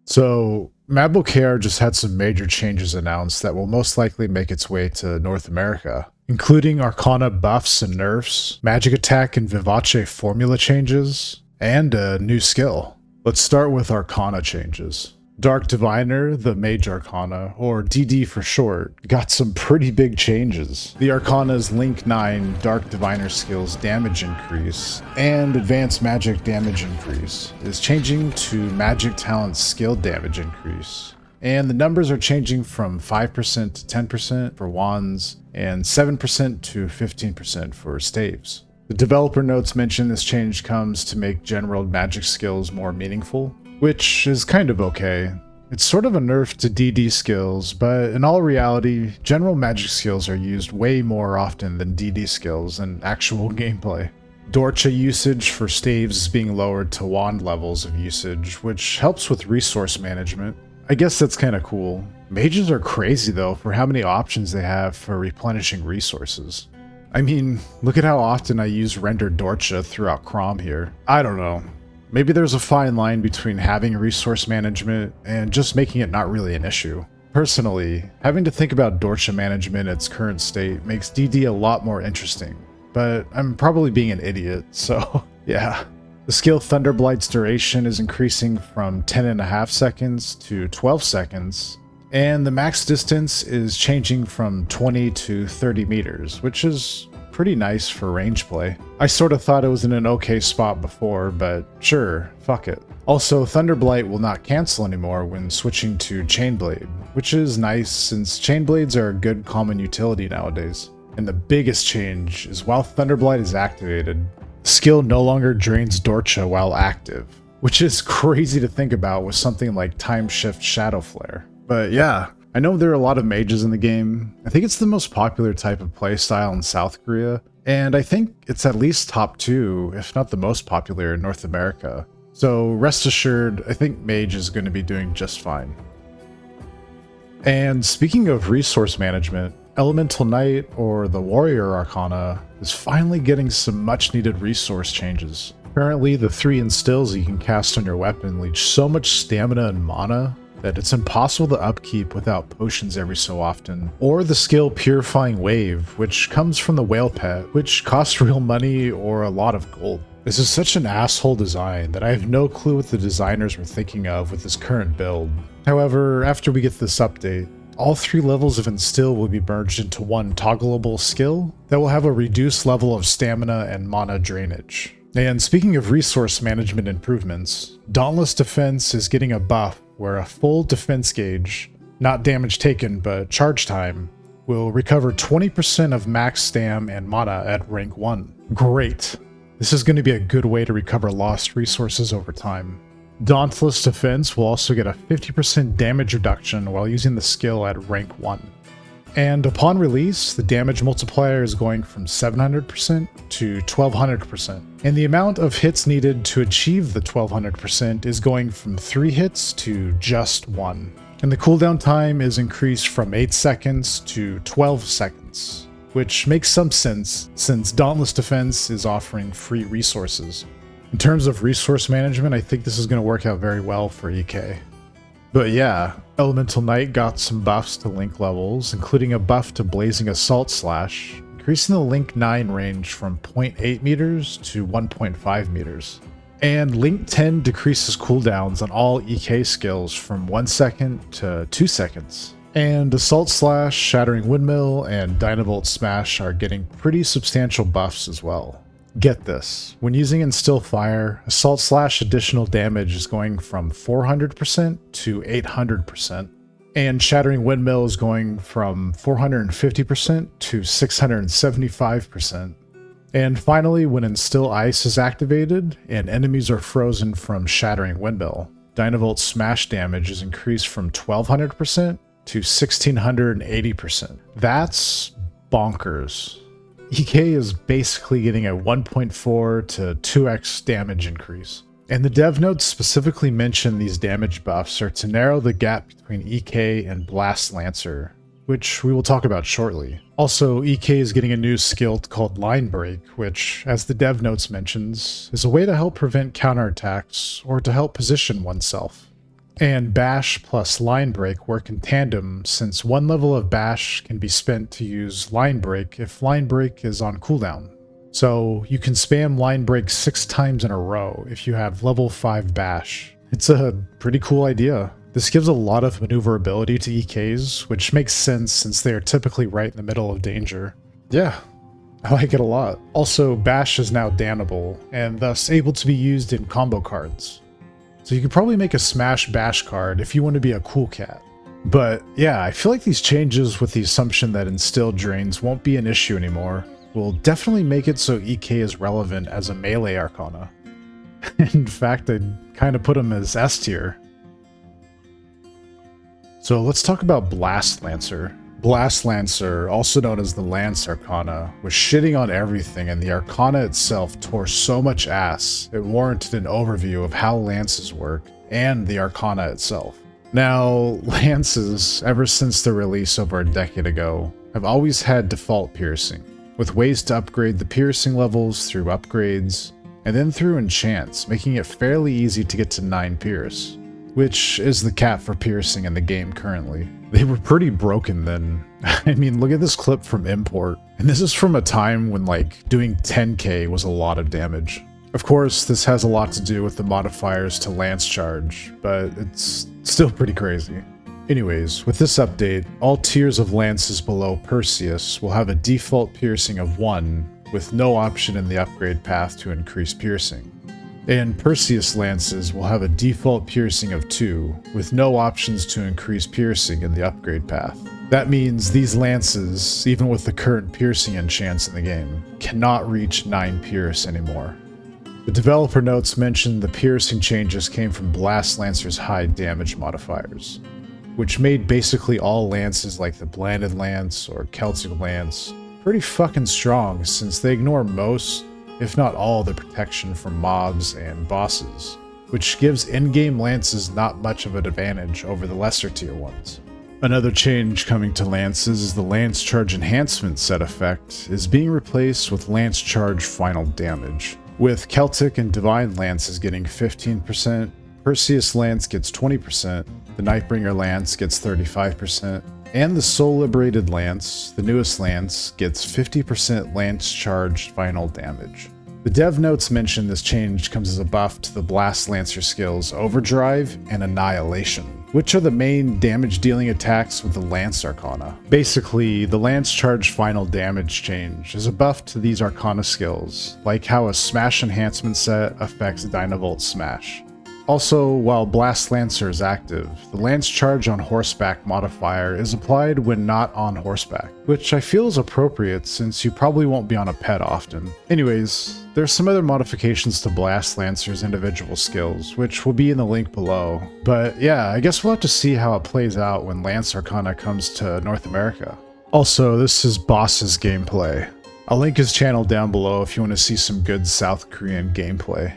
So, Mabokr just had some major changes announced that will most likely make its way to North America, including Arcana buffs and nerfs, magic attack and Vivace formula changes, and a new skill. Let's start with Arcana changes. Dark Diviner, the Mage Arcana, or DD for short, got some pretty big changes. The Arcana's Link 9 Dark Diviner skill's damage increase and Advanced Magic damage increase is changing to Magic Talent's skill damage increase. And the numbers are changing from 5% to 10% for wands and 7% to 15% for staves. The developer notes mention this change comes to make general magic skills more meaningful, which is kind of okay. It's sort of a nerf to DD skills, but in all reality, general magic skills are used way more often than DD skills in actual gameplay. Dorcha usage for staves is being lowered to wand levels of usage, which helps with resource management. I guess that's kinda cool. Mages are crazy though for how many options they have for replenishing resources. I mean, look at how often I use rendered Dorcha throughout Crom here. I don't know. Maybe there's a fine line between having resource management and just making it not really an issue. Personally, having to think about Dorcha management in its current state makes DD a lot more interesting, but I'm probably being an idiot, so yeah. The skill Thunderblight's duration is increasing from 10.5 seconds to 12 seconds, and the max distance is changing from 20 to 30 meters, which is pretty nice for range play. I sort of thought it was in an okay spot before, but sure, fuck it. Also, Thunderblight will not cancel anymore when switching to Chainblade, which is nice since Chainblades are a good common utility nowadays. And the biggest change is while Thunderblight is activated, the skill no longer drains Dorcha while active, which is crazy to think about with something like Time Shift Shadow Flare. But yeah, I know there are a lot of mages in the game. I think it's the most popular type of playstyle in South Korea, and I think it's at least top 2, if not the most popular in North America. So rest assured, I think Mage is going to be doing just fine. And speaking of resource management, Elemental Knight, or the Warrior Arcana, is finally getting some much needed resource changes. Currently, the 3 instills you can cast on your weapon leech so much stamina and mana that it's impossible to upkeep without potions every so often, or the skill Purifying Wave, which comes from the Whale Pet, which costs real money or a lot of gold. This is such an asshole design that I have no clue what the designers were thinking of with this current build. However, after we get this update, all 3 levels of Instill will be merged into one toggleable skill that will have a reduced level of stamina and mana drainage. And speaking of resource management improvements, Dauntless Defense is getting a buff where a full defense gauge, not damage taken but charge time, will recover 20% of max stam and mana at rank 1. Great! This is going to be a good way to recover lost resources over time. Dauntless Defense will also get a 50% damage reduction while using the skill at rank 1. And upon release, the damage multiplier is going from 700% to 1200%. And the amount of hits needed to achieve the 1200% is going from 3 hits to just 1. And the cooldown time is increased from 8 seconds to 12 seconds, which makes some sense since Dauntless Defense is offering free resources. In terms of resource management, I think this is going to work out very well for EK. But yeah, Elemental Knight got some buffs to Link levels, including a buff to Blazing Assault Slash, increasing the Link 9 range from 0.8 meters to 1.5 meters. And Link 10 decreases cooldowns on all EK skills from 1 second to 2 seconds. And Assault Slash, Shattering Windmill, and Dynavolt Smash are getting pretty substantial buffs as well. Get this, when using Instill Fire, Assault Slash additional damage is going from 400% to 800%, and Shattering Windmill is going from 450% to 675%. And finally, when Instill Ice is activated, and enemies are frozen from Shattering Windmill, Dynavolt Smash damage is increased from 1200% to 1680%. That's bonkers. EK is basically getting a 1.4 to 2x damage increase. And the dev notes specifically mention these damage buffs are to narrow the gap between EK and Blast Lancer, which we will talk about shortly. Also, EK is getting a new skill called Line Break, which, as the dev notes mentions, is a way to help prevent counterattacks or to help position oneself. And Bash plus Line Break work in tandem, since one level of Bash can be spent to use Line Break if Line Break is on cooldown. So you can spam Line Break 6 times in a row if you have level 5 Bash. It's a pretty cool idea. This gives a lot of maneuverability to EKs, which makes sense since they are typically right in the middle of danger. Yeah, I like it a lot. Also, Bash is now dannable, and thus able to be used in combo cards. So you could probably make a Smash Bash card if you want to be a cool cat. But yeah, I feel like these changes, with the assumption that instilled drains won't be an issue anymore, will definitely make it so EK is relevant as a melee Arcana. In fact, I'd kind of put him as S tier. So let's talk about Blast Lancer. Blast Lancer, also known as the Lance Arcana, was shitting on everything, and the Arcana itself tore so much ass, it warranted an overview of how lances work, and the Arcana itself. Now, lances, ever since their release over a decade ago, have always had default piercing, with ways to upgrade the piercing levels through upgrades, and then through enchants, making it fairly easy to get to 9 pierce, which is the cap for piercing in the game currently. They were pretty broken then. I mean, look at this clip from Import. And this is from a time when, like, doing 10k was a lot of damage. Of course, this has a lot to do with the modifiers to Lance Charge, but it's still pretty crazy. Anyways, with this update, all tiers of lances below Perseus will have a default piercing of 1, with no option in the upgrade path to increase piercing. And Perseus lances will have a default piercing of 2, with no options to increase piercing in the upgrade path. That means these lances, even with the current piercing enchants in the game, cannot reach 9 pierce anymore. The developer notes mentioned the piercing changes came from Blast Lancer's high damage modifiers, which made basically all lances like the Blanded Lance or Celtic Lance pretty fucking strong, since they ignore most, if not all, the protection from mobs and bosses, which gives in-game lances not much of an advantage over the lesser tier ones. Another change coming to lances is the Lance Charge Enhancement set effect is being replaced with Lance Charge Final Damage, with Celtic and Divine Lances getting 15%, Perseus Lance gets 20%, the Nightbringer Lance gets 35%, and the Soul Liberated Lance, the newest lance, gets 50% Lance Charged Final Damage. The dev notes mention this change comes as a buff to the Blast Lancer skills Overdrive and Annihilation, which are the main damage-dealing attacks with the Lance Arcana. Basically, the Lance Charged Final Damage change is a buff to these Arcana skills, like how a Smash Enhancement set affects Dynavolt Smash. Also, while Blast Lancer is active, the Lance Charge on Horseback modifier is applied when not on horseback, which I feel is appropriate since you probably won't be on a pet often. Anyways, there's some other modifications to Blast Lancer's individual skills, which will be in the link below. But yeah, I guess we'll have to see how it plays out when Lance Arcana comes to North America. Also, this is Boss's gameplay. I'll link his channel down below if you want to see some good South Korean gameplay.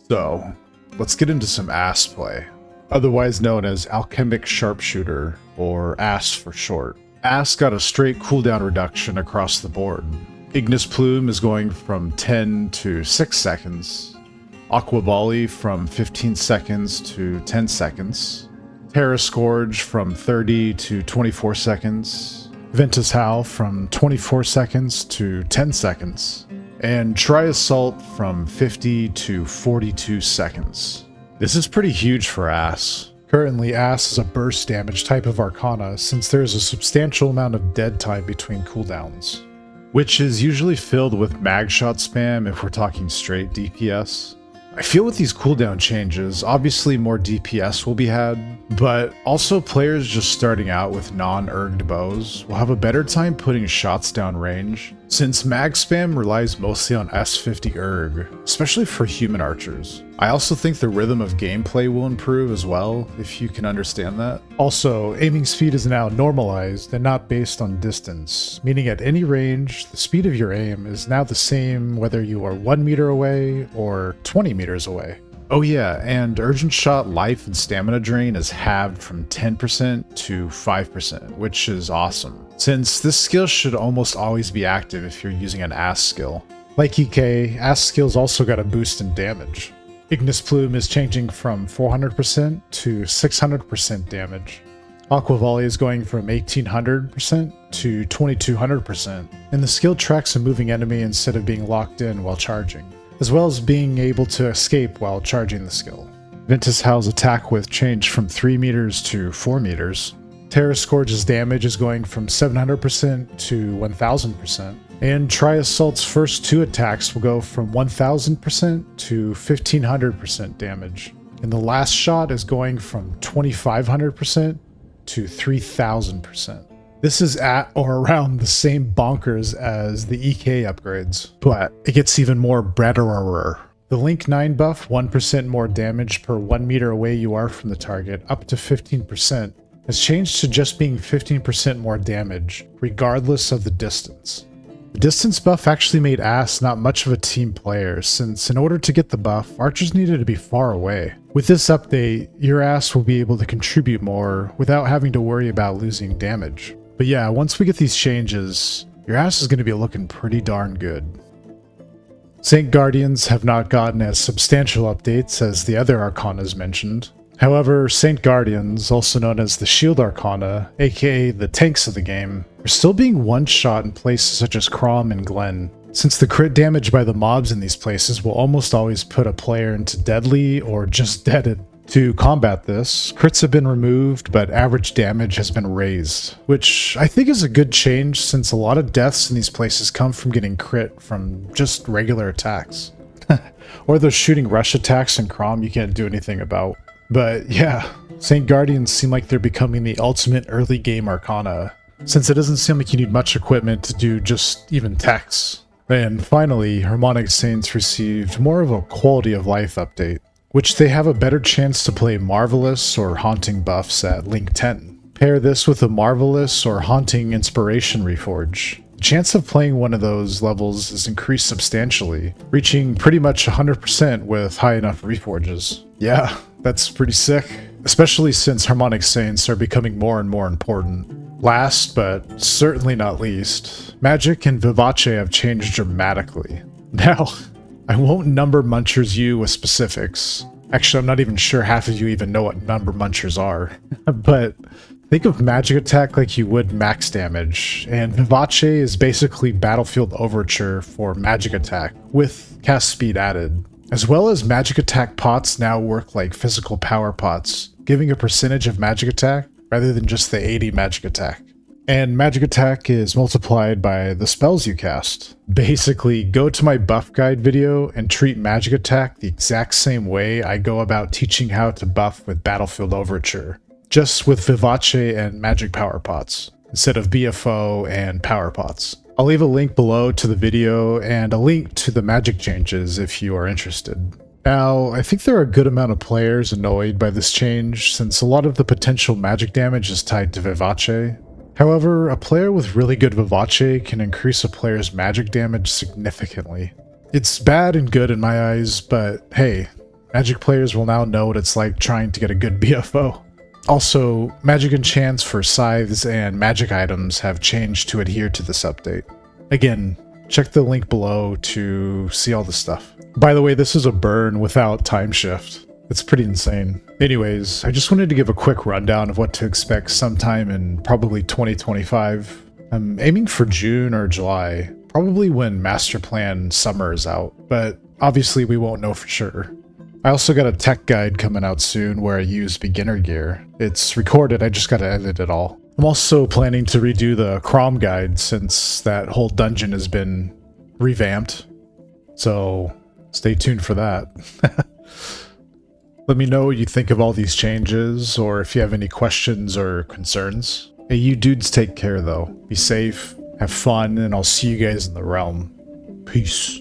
So, let's get into some ass play, otherwise known as Alchemic Sharpshooter, or ASS for short. ASS got a straight cooldown reduction across the board. Ignis Plume is going from 10 to 6 seconds, Aqua Volley from 15 seconds to 10 seconds, Terra Scourge from 30 to 24 seconds, Ventus Howl from 24 seconds to 10 seconds, and Tri Assault from 50 to 42 seconds. This is pretty huge for ASS. Currently, ASS is a burst damage type of Arcana since there is a substantial amount of dead time between cooldowns, which is usually filled with mag shot spam if we're talking straight DPS. I feel with these cooldown changes, obviously more DPS will be had, but also players just starting out with non-erged bows will have a better time putting shots down range, since mag spam relies mostly on S50 erg, especially for human archers. I also think the rhythm of gameplay will improve as well, if you can understand that. Also, aiming speed is now normalized and not based on distance, meaning at any range, the speed of your aim is now the same whether you are 1 meter away or 20 meters away. Oh yeah, and Urgent Shot life and stamina drain is halved from 10% to 5%, which is awesome, since this skill should almost always be active if you're using an ASS skill. Like EK, ASS skills also got a boost in damage. Ignis Plume is changing from 400% to 600% damage. Aqua Volley is going from 1800% to 2200%, and the skill tracks a moving enemy instead of being locked in while charging, as well as being able to escape while charging the skill. Ventus Howl's attack width changed from 3 meters to 4 meters. Terra Scourge's damage is going from 700% to 1000%, and Tri-Assault's first 2 attacks will go from 1000% to 1500% damage, and the last shot is going from 2500% to 3000%. This is at or around the same bonkers as the EK upgrades, but it gets even more bretterer. The Link 9 buff, 1% more damage per 1 meter away you are from the target, up to 15%, has changed to just being 15% more damage, regardless of the distance. The distance buff actually made Ass not much of a team player, since in order to get the buff, archers needed to be far away. With this update, your Ass will be able to contribute more without having to worry about losing damage. But yeah, once we get these changes, your Ass is going to be looking pretty darn good. Saint Guardians have not gotten as substantial updates as the other Arcanas mentioned. However, Saint Guardians, also known as the Shield Arcana, aka the tanks of the game, are still being one-shot in places such as Crom and Glen, since the crit damage by the mobs in these places will almost always put a player into deadly or just deaded. To combat this, crits have been removed, but average damage has been raised, which I think is a good change since a lot of deaths in these places come from getting crit from just regular attacks. Or those shooting rush attacks in Crom you can't do anything about. But yeah, Saint Guardians seem like they're becoming the ultimate early game Arcana, since it doesn't seem like you need much equipment to do just even techs. And finally, Harmonic Saints received more of a quality of life update, which they have a better chance to play Marvelous or Haunting buffs at Link 10. Pair this with a Marvelous or Haunting Inspiration Reforge. The chance of playing one of those levels is increased substantially, reaching pretty much 100% with high enough Reforges. Yeah, that's pretty sick, especially since Harmonic Saints are becoming more and more important. Last, but certainly not least, Magic and Vivace have changed dramatically. Now, I won't number munchers you with specifics. Actually, I'm not even sure half of you even know what number munchers are. But think of magic attack like you would max damage, and Vivace is basically Battlefield Overture for magic attack, with cast speed added. As well as magic attack pots now work like physical power pots, giving a percentage of magic attack rather than just the 80 magic attack. And magic attack is multiplied by the spells you cast. Basically, go to my buff guide video and treat magic attack the exact same way I go about teaching how to buff with Battlefield Overture, just with Vivace and magic power pots, instead of BFO and power pots. I'll leave a link below to the video and a link to the magic changes if you are interested. Now, I think there are a good amount of players annoyed by this change, since a lot of the potential magic damage is tied to Vivace. However, a player with really good Vivace can increase a player's magic damage significantly. It's bad and good in my eyes, but hey, magic players will now know what it's like trying to get a good BFO. Also, magic enchants for scythes and magic items have changed to adhere to this update. Again, check the link below to see all this stuff. By the way, this is a burn without time shift. It's pretty insane. Anyways, I just wanted to give a quick rundown of what to expect sometime in probably 2025. I'm aiming for June or July, probably when Master Plan Summer is out, but obviously we won't know for sure. I also got a tech guide coming out soon where I use beginner gear. It's recorded, I just gotta edit it all. I'm also planning to redo the Crom guide since that whole dungeon has been revamped. So stay tuned for that. Let me know what you think of all these changes, or if you have any questions or concerns. Hey, you dudes take care though. Be safe, have fun, and I'll see you guys in the realm. Peace.